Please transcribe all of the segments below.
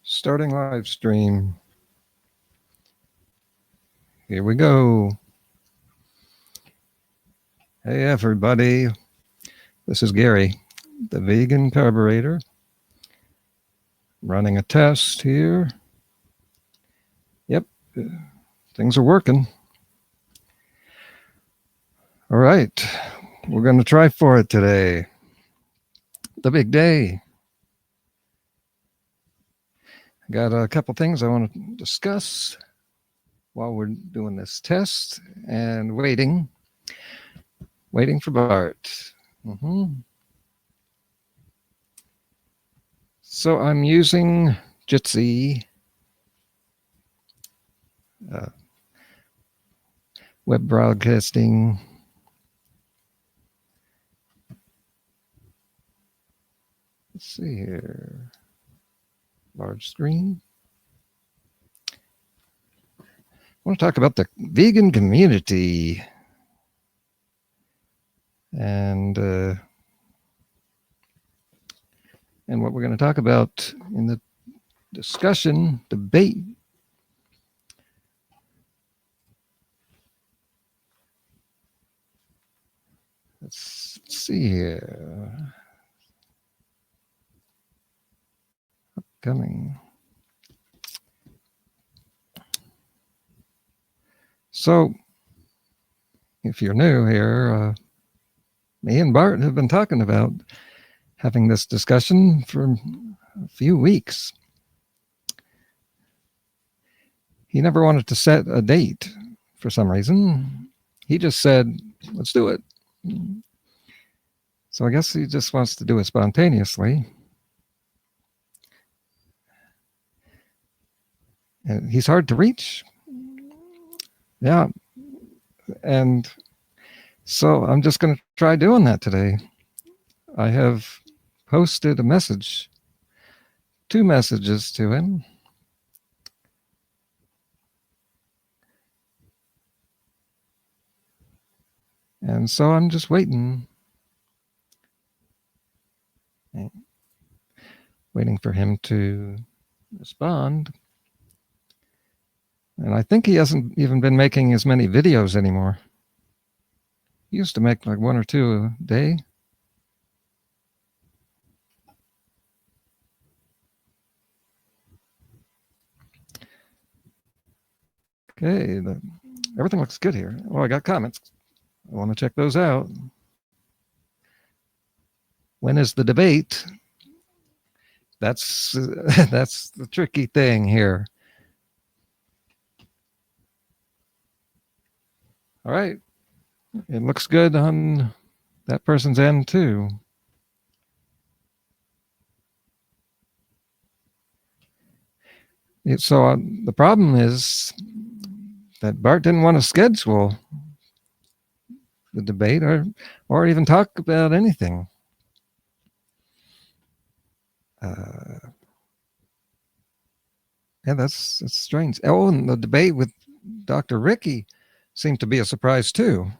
Starting live stream. Here we go. Hey, everybody. This is Gary, the Vegan CarboRaider, running a test here. Yep, things are working. All right, we're going to try for it today. The big day. I got a couple things I want to discuss while we're doing this test and waiting for Bart. So I'm using Jitsi web broadcasting. Let's see here. Large screen. I want to talk about the vegan community and what we're going to talk about in the debate. Let's see here. Upcoming. So, if you're new here, me and Bart have been talking about having this discussion for a few weeks. He never wanted to set a date for some reason. He just said, let's do it. So I guess he just wants to do it spontaneously. And he's hard to reach. Yeah. And so I'm just going to try doing that today. I have posted a message, 2 messages to him. And so I'm just waiting for him to respond. And I think he hasn't even been making as many videos anymore. He used to make like 1 or 2 a day. Okay, everything looks good here. Oh, I got comments. I want to check those out. When is the debate? That's the tricky thing here. All right. It looks good on that person's end too. So the problem is that Bart didn't want to schedule the debate or even talk about anything. Yeah, that's strange. Oh, and the debate with Dr. Ricky seemed to be a surprise too.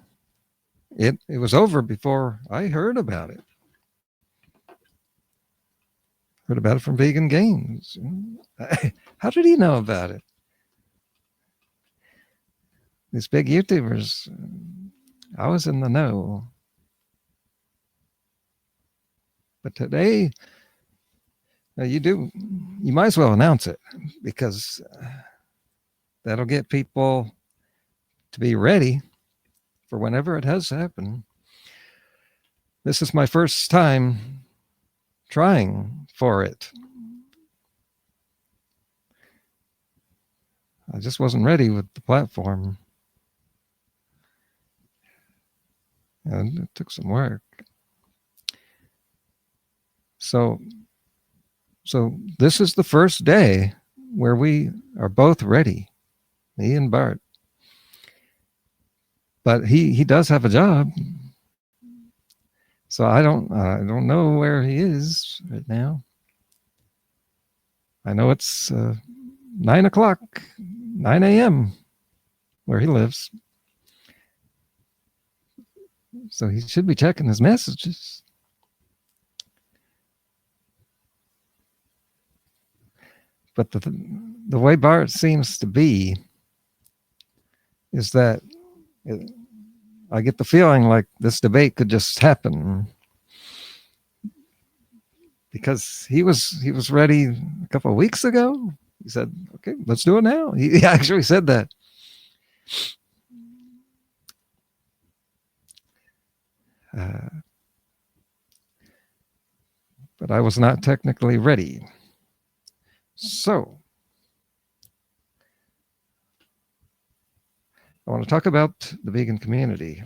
It was over before I heard about it. Heard about it from Vegan Games. How did he know about it? These big YouTubers, I was in the know. But today, you might as well announce it, because that'll get people to be ready for whenever it has happened. This is my first time trying for it. I just wasn't ready with the platform. And it took some work. So this is the first day where we are both ready, me and Bart. But he does have a job. So I don't know where he is right now. I know it's 9 a.m. where he lives. So he should be checking his messages. But the way Bart seems to be is that I get the feeling like this debate could just happen, because he was ready a couple of weeks ago. He said, "Okay, let's do it now." He actually said that. But I was not technically ready. So I want to talk about the vegan community.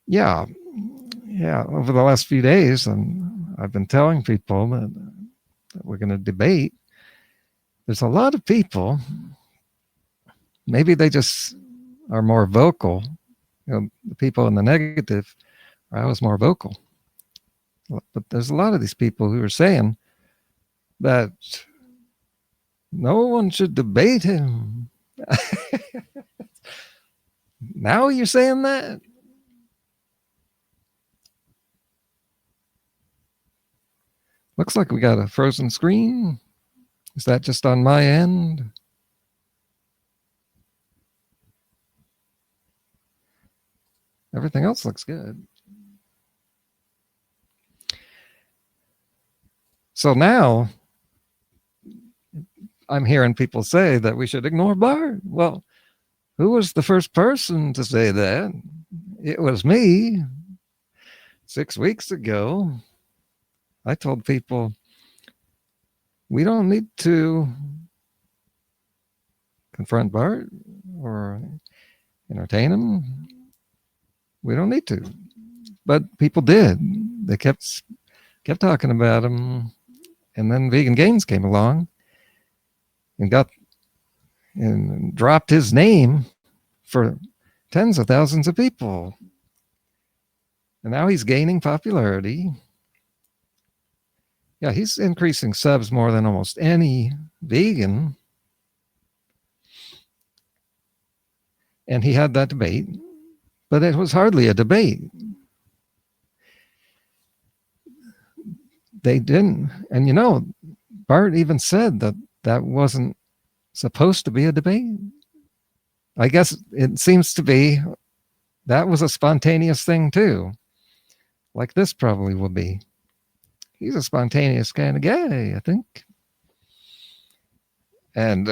Yeah, over the last few days, I've been telling people that we're going to debate. There's a lot of people, maybe they just are more vocal. The people in the negative, I was more vocal. But there's a lot of these people who are saying that no one should debate him. Now you're saying that? Looks like we got a frozen screen. Is that just on my end? Everything else looks good. So now I'm hearing people say that we should ignore Bart. Well, who was the first person to say that? It was me. 6 weeks ago, I told people we don't need to confront Bart or entertain him. We don't need to. But people did. They kept talking about him. And then Vegan Gains came along and dropped his name for tens of thousands of people. And now he's gaining popularity. Yeah, he's increasing subs more than almost any vegan. And he had that debate, but it was hardly a debate. They didn't. And Bart even said that wasn't supposed to be a debate. I guess it seems to be that was a spontaneous thing too. Like this probably will be. He's a spontaneous kind of guy, I think. And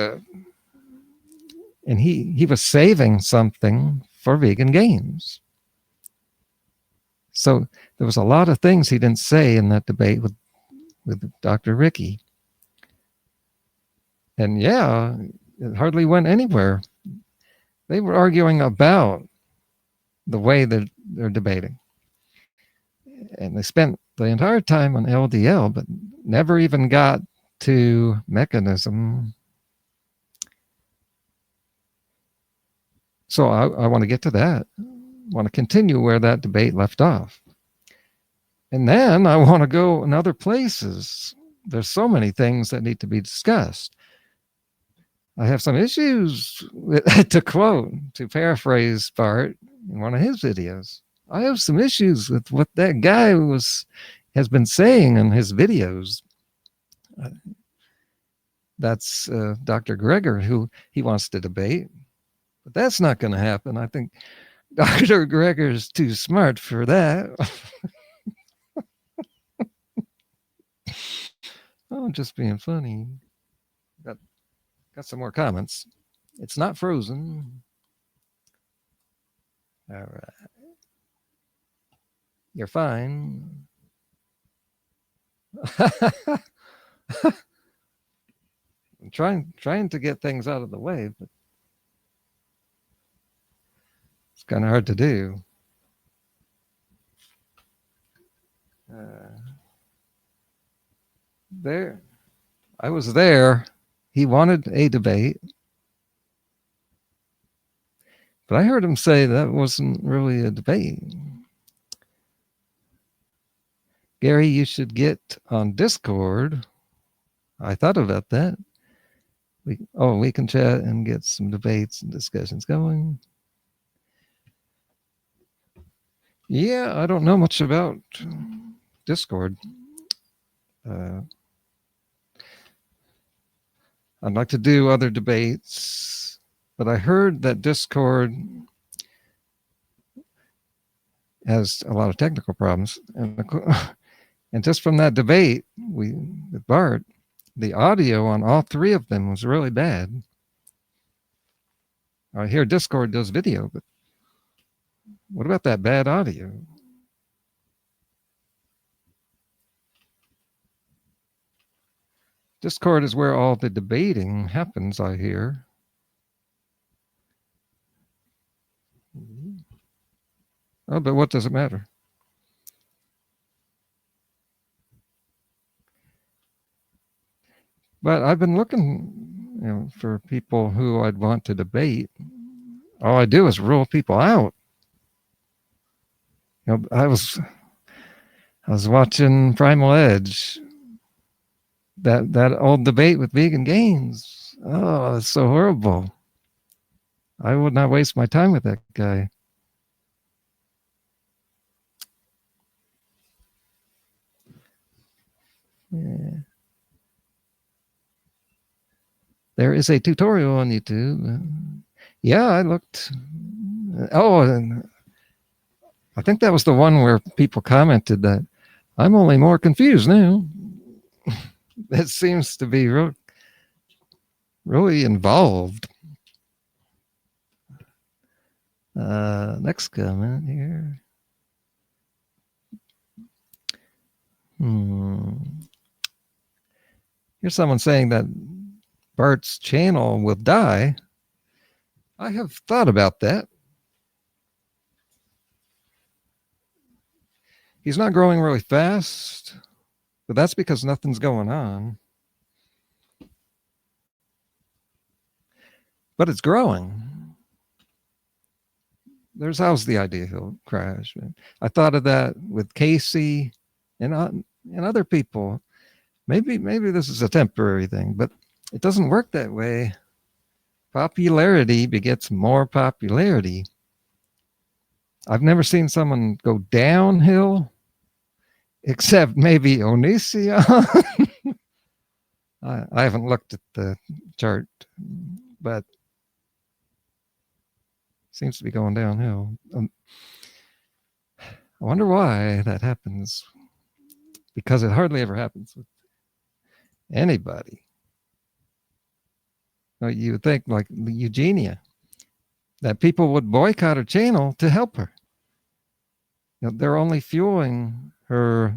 he was saving something for Vegan Games. So there was a lot of things he didn't say in that debate with Dr. Ricky. And yeah, it hardly went anywhere. They were arguing about the way that they're debating. And they spent the entire time on LDL, but never even got to mechanism. So I want to get to that. I want to continue where that debate left off. And then I want to go in other places. There's so many things that need to be discussed. I have some issues to paraphrase Bart in one of his videos. I have some issues with what that guy has been saying in his videos. That's Dr. Greger, who he wants to debate. But that's not going to happen. I think Dr. Greger is too smart for that. Oh, I'm just being funny. Got some more comments. It's not frozen. All right. You're fine. I'm trying to get things out of the way, but it's kind of hard to do. There, I was there. He wanted a debate, but I heard him say that wasn't really a debate. Gary, you should get on Discord. I thought about that. We can chat and get some debates and discussions going. Yeah, I don't know much about Discord. I'd like to do other debates, but I heard that Discord has a lot of technical problems. And just from that debate with Bart, the audio on all three of them was really bad. I hear Discord does video, but what about that bad audio? Discord is where all the debating happens, I hear. Oh, but what does it matter? But I've been looking, for people who I'd want to debate. All I do is rule people out. I was watching Primal Edge, that old debate with Vegan Gaines. Oh, it's so horrible. I would not waste my time with that guy. Yeah. There is a tutorial on YouTube. Yeah, I looked. Oh, and I think that was the one where people commented that I'm only more confused now. That seems to be really involved. Next comment here. Here's someone saying that Bart's channel will die. I have thought about that. He's not growing really fast, but that's because nothing's going on. But it's growing. There's always the idea he'll crash. I thought of that with Casey and other people. Maybe this is a temporary thing, but it doesn't work that way. Popularity begets more popularity. I've never seen someone go downhill, except maybe Onision. I haven't looked at the chart, but it seems to be going downhill. I wonder why that happens, because it hardly ever happens with anybody. You would think, like Eugenia, that people would boycott her channel to help her. They're only fueling her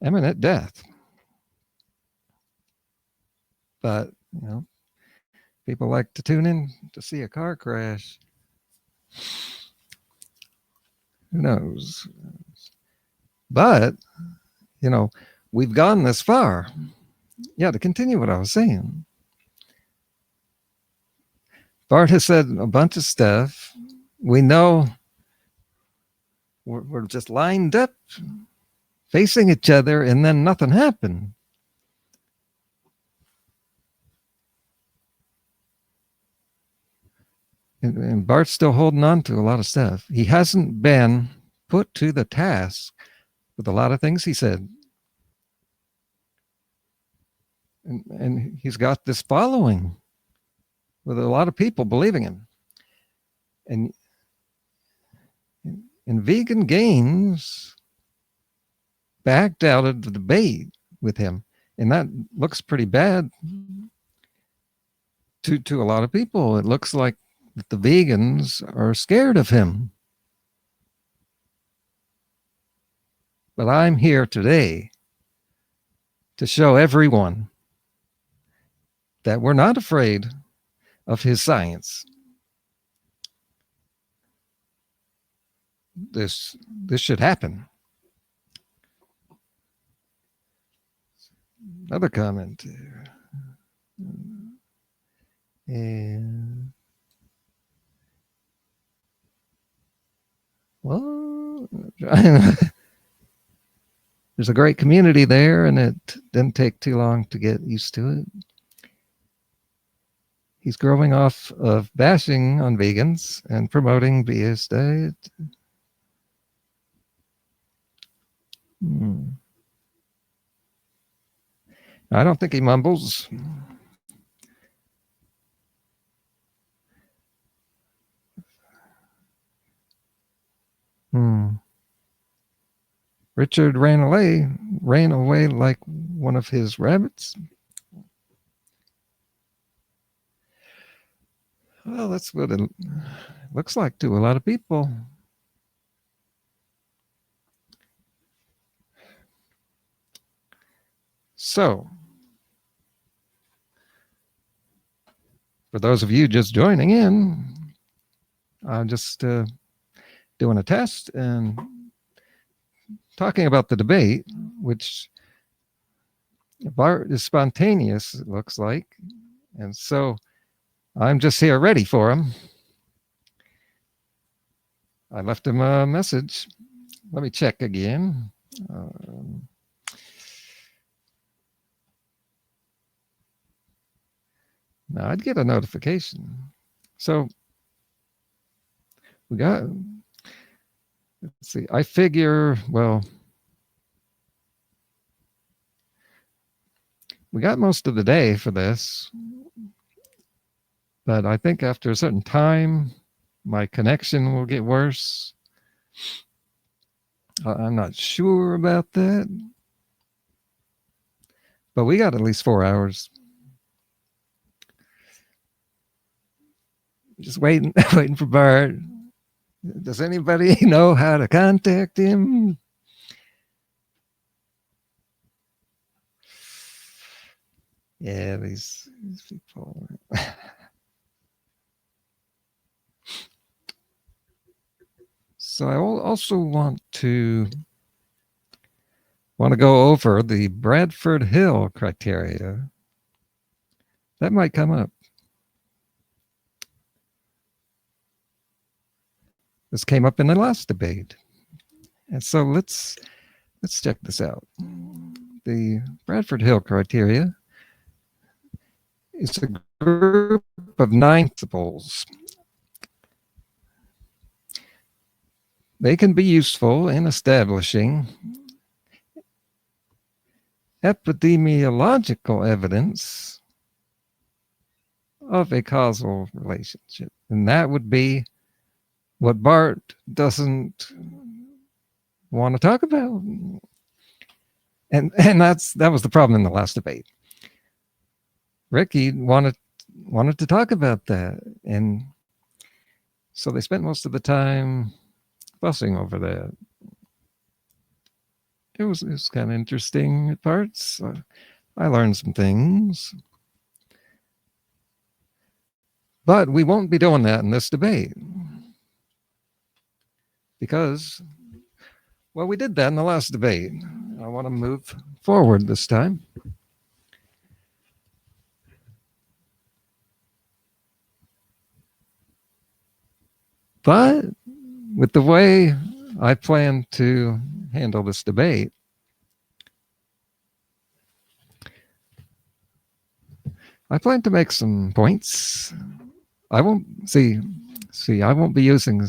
imminent death. But, people like to tune in to see a car crash. Who knows? But, we've gone this far. Yeah, to continue what I was saying. Bart has said a bunch of stuff. We know we're just lined up, facing each other, and then nothing happened. And Bart's still holding on to a lot of stuff. He hasn't been put to the task with a lot of things he said. And he's got this following with a lot of people believing him. And Vegan Gaines backed out of the debate with him. And that looks pretty bad to a lot of people. It looks like the vegans are scared of him. But I'm here today to show everyone that we're not afraid of his science. This should happen. Another comment here. And well, there's a great community there, and it didn't take too long to get used to it. He's growing off of bashing on vegans and promoting BS diet. I don't think he mumbles. Richard ran away like one of his rabbits. Well, that's what it looks like to a lot of people. So, for those of you just joining in, I'm just doing a test and talking about the debate, which Bart is spontaneous, it looks like. And so I'm just here ready for him. I left him a message. Let me check again. Now I'd get a notification. So we got, let's see, I figure, well, we got most of the day for this, but I think after a certain time, my connection will get worse. I'm not sure about that, but we got at least 4 hours. Just waiting for Bart. Does anybody know how to contact him? Yeah, these people. So I also want to go over the Bradford Hill criteria. That might come up. This came up in the last debate. And so let's check this out. The Bradford Hill criteria is a group of 9 principles. They can be useful in establishing epidemiological evidence of a causal relationship. And that would be what Bart doesn't want to talk about. And that was the problem in the last debate. Ricky wanted to talk about that. And so they spent most of the time fussing over that. It was kind of interesting at parts. I learned some things. But we won't be doing that in this debate. Because, well, we did that in the last debate. I want to move forward this time. But with the way I plan to handle this debate, I plan to make some points. I won't I won't be using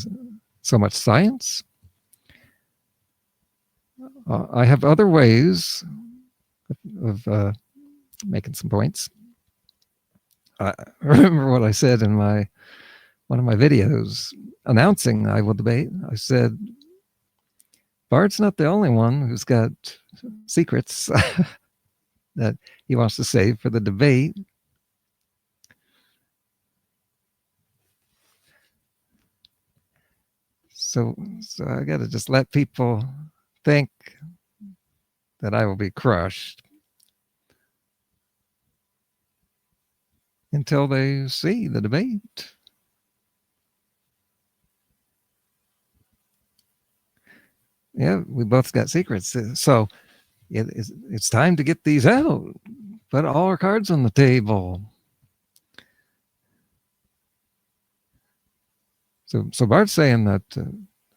so much science. I have other ways of making some points. I remember what I said in one of my videos announcing I will debate. I said, Bart's not the only one who's got secrets that he wants to save for the debate. So I got to just let people think that I will be crushed until they see the debate. Yeah, we both got secrets. So it's time to get these out. Put all our cards on the table. So Bart's saying that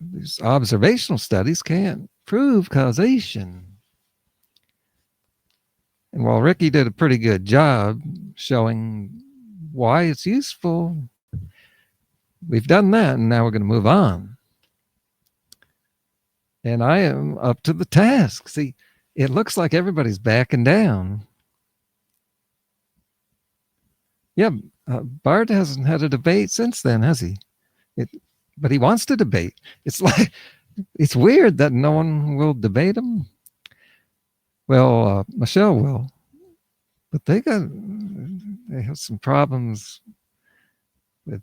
these observational studies can't prove causation. And while Ricky did a pretty good job showing why it's useful, we've done that, and now we're going to move on. And I am up to the task. See, it looks like everybody's backing down. Yeah, Bart hasn't had a debate since then, has he? But he wants to debate. It's like It's weird that no one will debate him. Well, Michelle will, but they have some problems with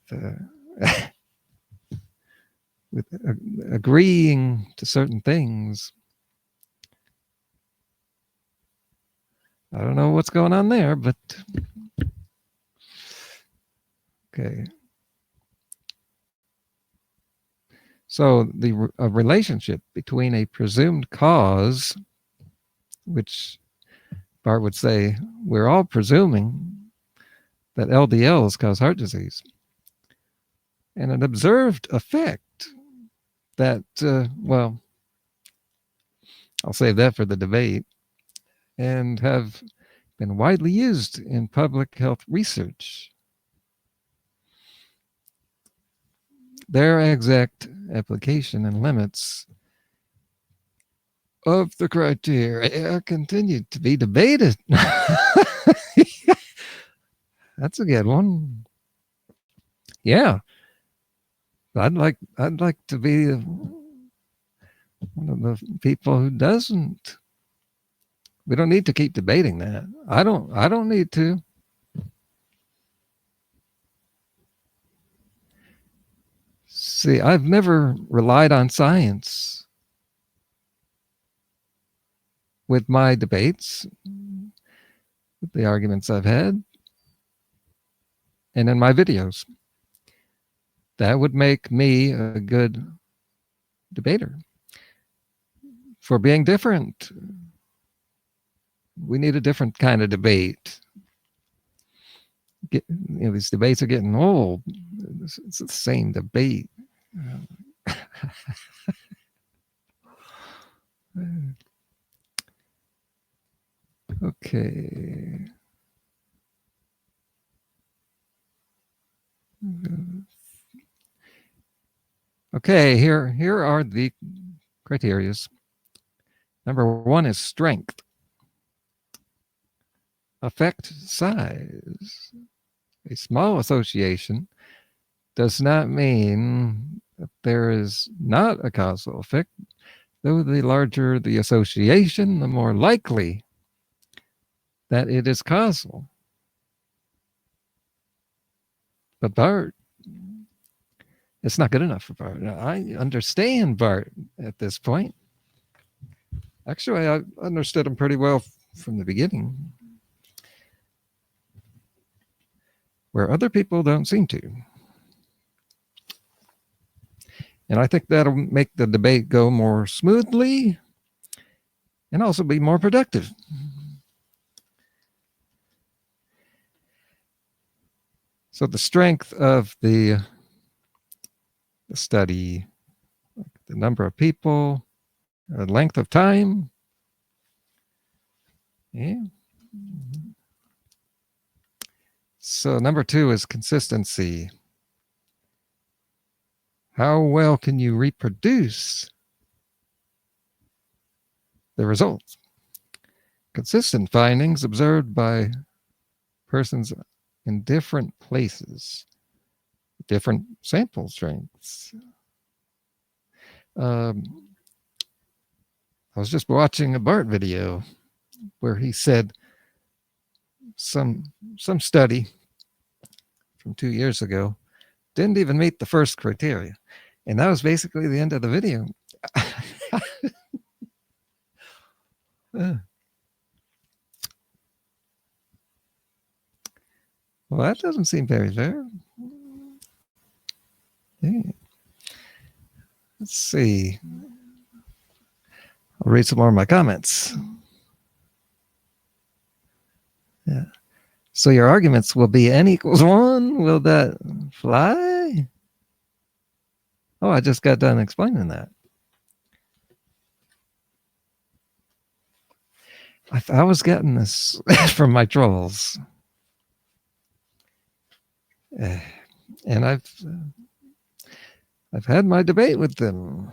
with agreeing to certain things. I don't know what's going on there, but okay. So the relationship between a presumed cause, which Bart would say we're all presuming that LDLs cause heart disease, and an observed effect that, well, I'll save that for the debate, and have been widely used in public health research. Their exact application and limits of the criteria continue to be debated. That's a good one. Yeah. I'd like to be one of the people who doesn't. We don't need to keep debating that. I don't need to. See, I've never relied on science with my debates, with the arguments I've had, and in my videos. That would make me a good debater. For being different, we need a different kind of debate. These debates are getting old. It's the same debate. Okay. Okay, here are the criteria. Number 1 is strength. Effect size. A small association does not mean that there is not a causal effect, though the larger the association, the more likely that it is causal. But Bart, it's not good enough for Bart. I understand Bart at this point. Actually, I understood him pretty well from the beginning, where other people don't seem to. And I think that'll make the debate go more smoothly and also be more productive. So the strength of the study, the number of people, length of time. Yeah. So number 2 is consistency. How well can you reproduce the results? Consistent findings observed by persons in different places, different sample strengths. I was just watching a Bart video where he said some study from 2 years ago didn't even meet the first criteria. And that was basically the end of the video. Well, that doesn't seem very fair. Yeah. Let's see. I'll read some more of my comments. Yeah. So your arguments will be n equals 1. Will that fly? Oh, I just got done explaining that. I was getting this from my trolls. And I've had my debate with them.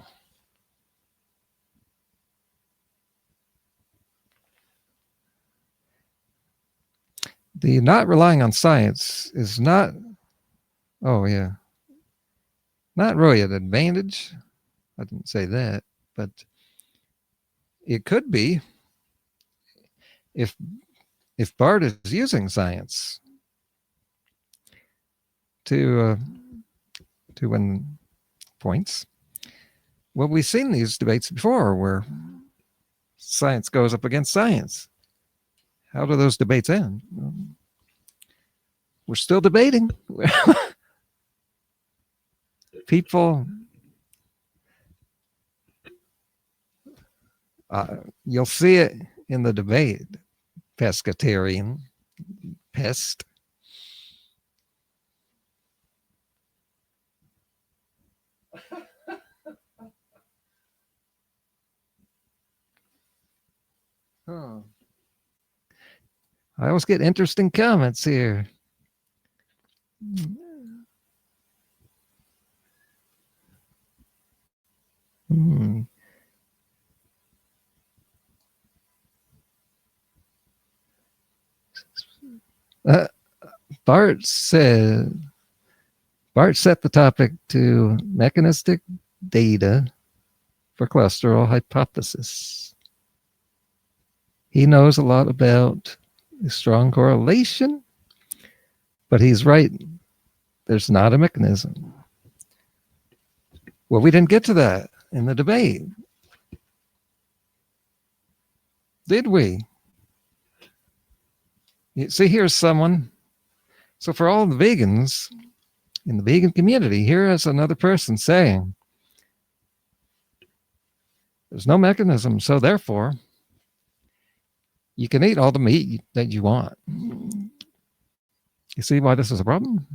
The not relying on science is not, oh yeah, not really an advantage. I didn't say that, but it could be if Bart is using science to win points. Well, we've seen these debates before where science goes up against science. How do those debates end? We're still debating. People, you'll see it in the debate. Pescatarian, pest. Oh. I always get interesting comments here. Hmm. Bart set the topic to mechanistic data for cholesterol hypothesis. He knows a lot about a strong correlation, but he's right. There's not a mechanism. Well, we didn't get to that in the debate, did we? You see, here's someone. So for all the vegans in the vegan community, here is another person saying, there's no mechanism, so therefore, you can eat all the meat that you want. You see why this is a problem?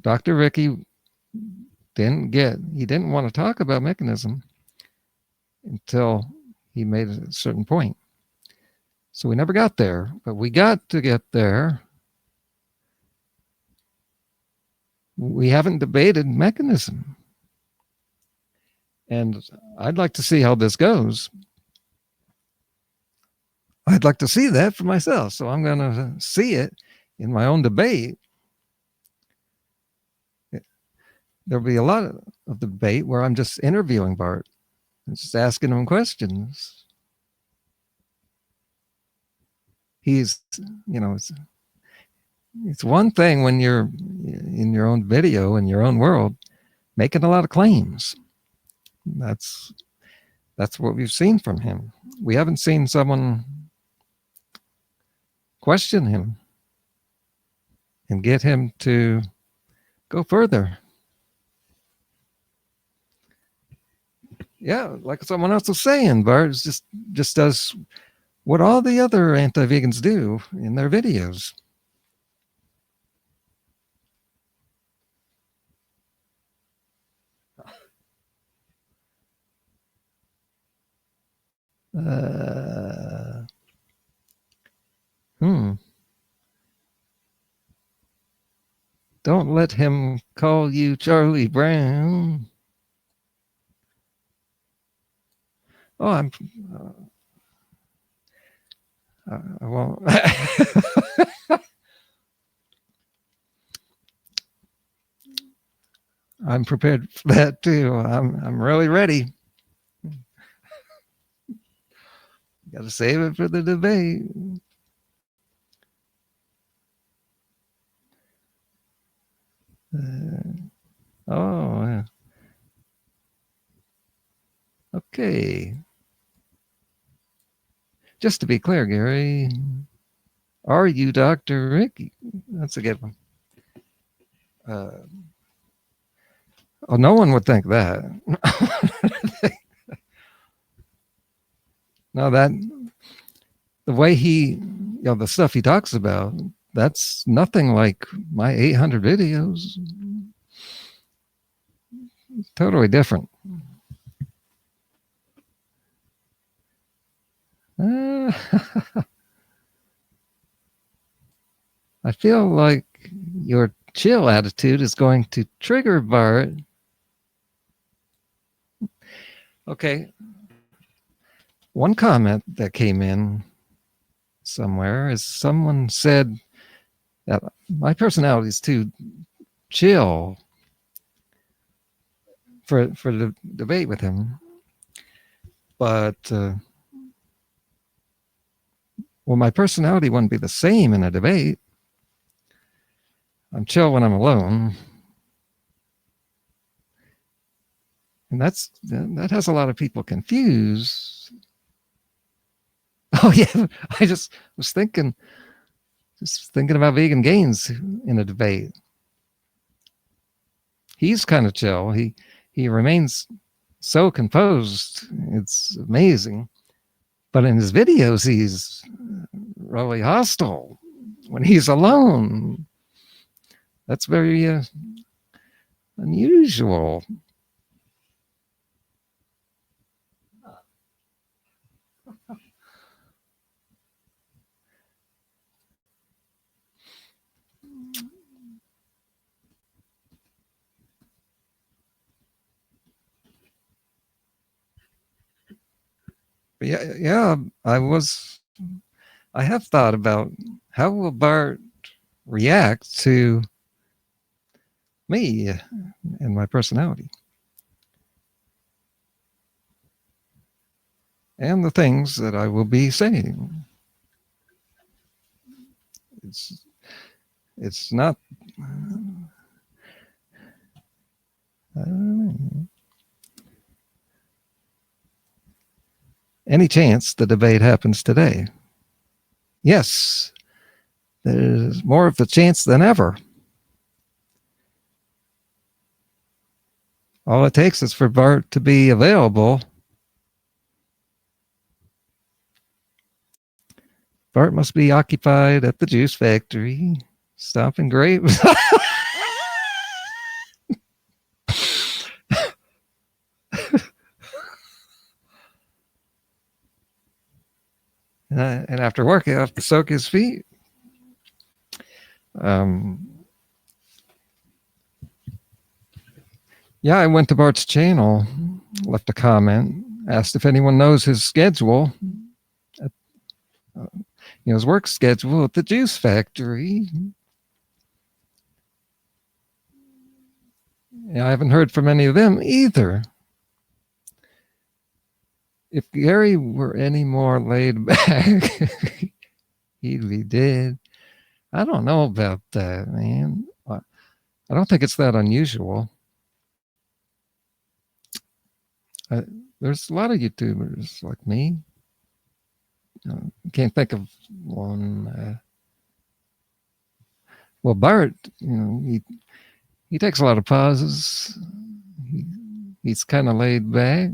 Dr. Ricky didn't want to talk about mechanism until he made a certain point. So we never got there, but we got to get there. We haven't debated mechanism. And I'd like to see how this goes. I'd like to see that for myself. So I'm going to see it in my own debate. There'll be a lot of debate where I'm just interviewing Bart and just asking him questions. He's, it's one thing when you're in your own video, in your own world, making a lot of claims. That's what we've seen from him. We haven't seen someone question him and get him to go further. Yeah, like someone else was saying, Bart just does what all the other anti-vegans do in their videos. Don't let him call you Charlie Brown. Oh, I won't. I'm prepared for that too. I'm really ready. Got to save it for the debate. Oh, yeah. Okay. Just to be clear, Gary, are you Dr. Ricky? That's a good one. Oh, no one would think that. No, the way the stuff he talks about, that's nothing like my 800 videos. Totally different. I feel like your chill attitude is going to trigger Bart. Okay. One comment that came in somewhere is someone said, My personality is too chill for the debate with him. But well, my personality wouldn't be the same in a debate. I'm chill when I'm alone, and that has a lot of people confused. Oh yeah, I just was thinking about Vegan Gaines in a debate. He's kind of chill. He remains so composed. It's amazing. But in his videos, he's really hostile when he's alone. That's very unusual. But yeah, I have thought about how will Bart react to me and my personality and the things that I will be saying. It's not. I don't know. Any chance the debate happens today? Yes, there's more of a chance than ever. All it takes is for Bart to be available. Bart must be occupied at the juice factory, stomping grapes. And after work, I have to soak his feet. Yeah, I went to Bart's channel, left a comment, asked if anyone knows his schedule, his work schedule at the juice factory. Yeah, I haven't heard from any of them either. If Gary were any more laid back, he'd be dead. I don't know about that, man. I don't think it's that unusual. There's a lot of YouTubers like me. Can't think of one. Well, Bart, he takes a lot of pauses. He's kind of laid back.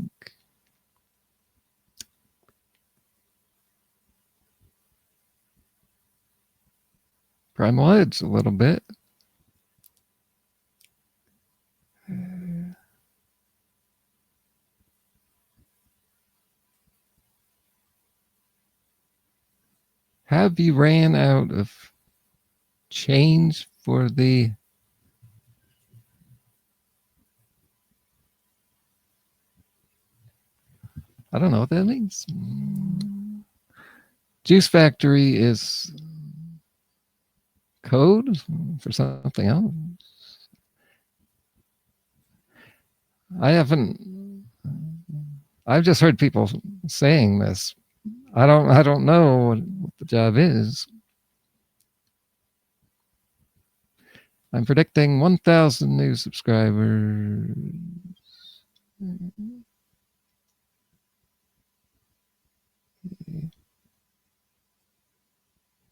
Primal Edge a little bit. Have you ran out of change for the I don't know what that means. Juice Factory is code for something else. I've just heard people saying this. I don't know what the job is. I'm predicting 1,000 new subscribers.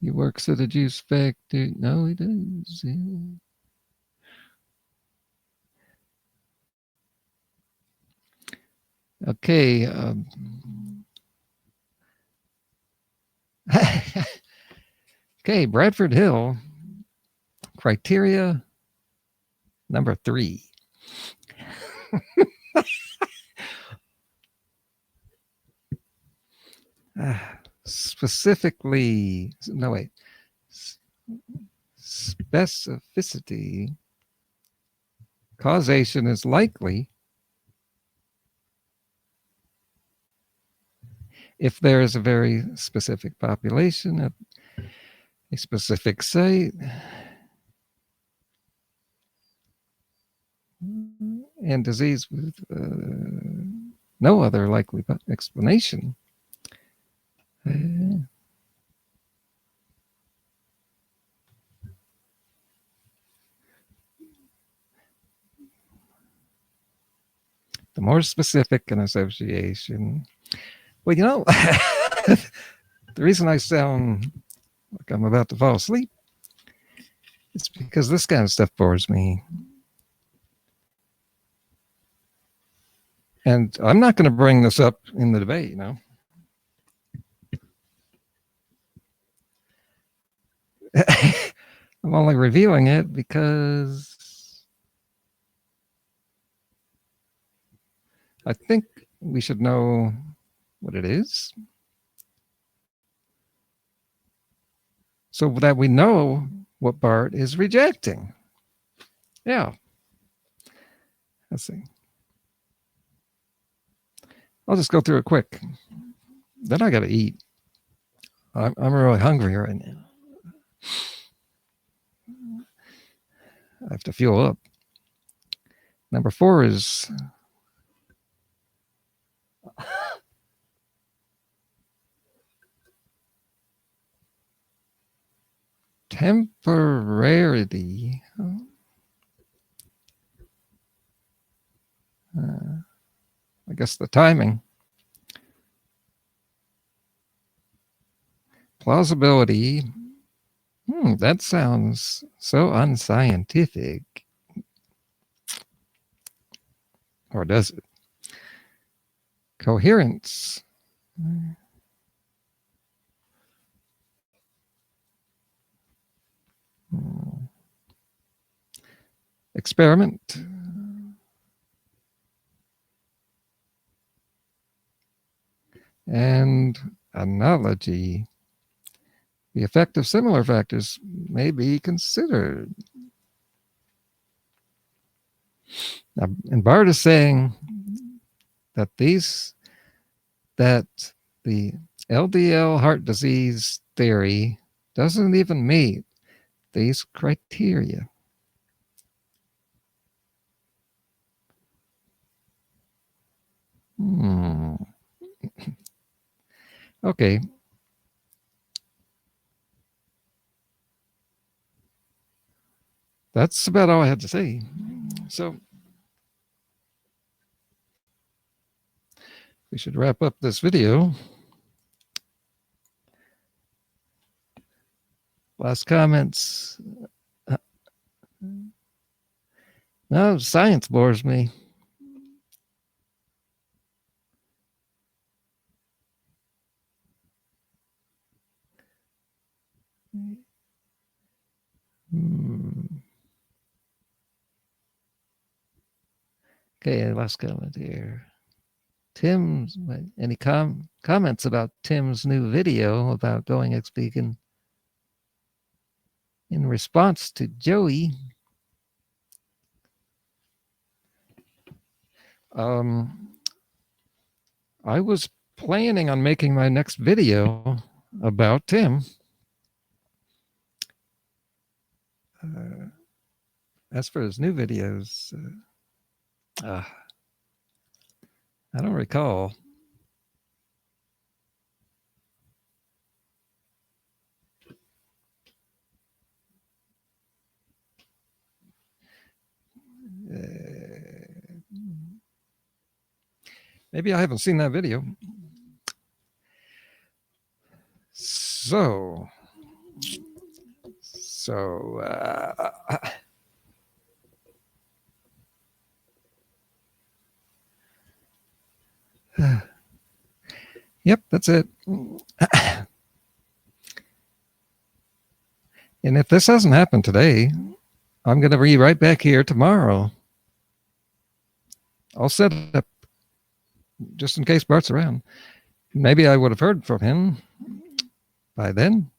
He works at a juice factory. No, he does. Yeah. Okay. Okay, Bradford Hill. Criteria number 3. Specificity. Causation is likely if there is a very specific population a specific site, and disease with no other likely explanation. The more specific an association. Well, the reason I sound like I'm about to fall asleep is because this kind of stuff bores me. And I'm not going to bring this up in the debate, I'm only reviewing it because I think we should know what it is, so that we know what Bart is rejecting. Yeah. Let's see. I'll just go through it quick. Then I got to eat. I'm really hungry right now. I have to fuel up. Number 4 is temporarity. I guess the timing. Plausibility. That sounds so unscientific. Or does it? Coherence. Experiment. And analogy. The effect of similar factors may be considered. Now, and Bart is saying that the LDL heart disease theory doesn't even meet these criteria. Okay. That's about all I had to say. So we should wrap up this video. Last comments. No, science bores me. Okay, last comment here. Tim's, any comments about Tim's new video about going ex-vegan in response to Joey? I was planning on making my next video about Tim. As for his new videos, I don't recall. Maybe I haven't seen that video. So yep, that's it. And if this hasn't happened today, I'm going to be right back here tomorrow. I'll set it up just in case Bart's around. Maybe I would have heard from him by then.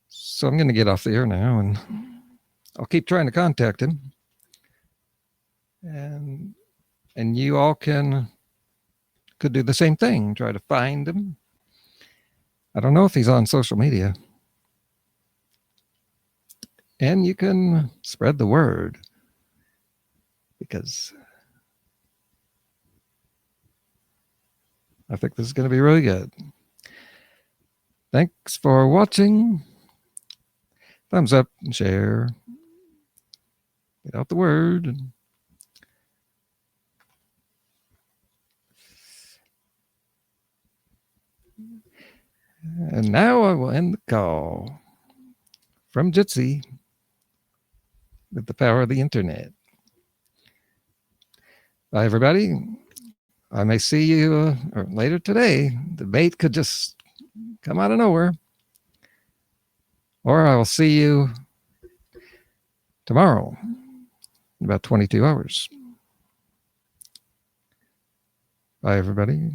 So I'm going to get off the air now, and I'll keep trying to contact him. And you all could do the same thing. Try to find him. I don't know if he's on social media. And you can spread the word, because I think this is going to be really good. Thanks for watching. Thumbs up and share. Get out the word. And now I will end the call from Jitsi with the power of the internet. Bye, everybody. I may see you later today. The bait could just come out of nowhere. Or I will see you tomorrow in about 22 hours. Bye, everybody.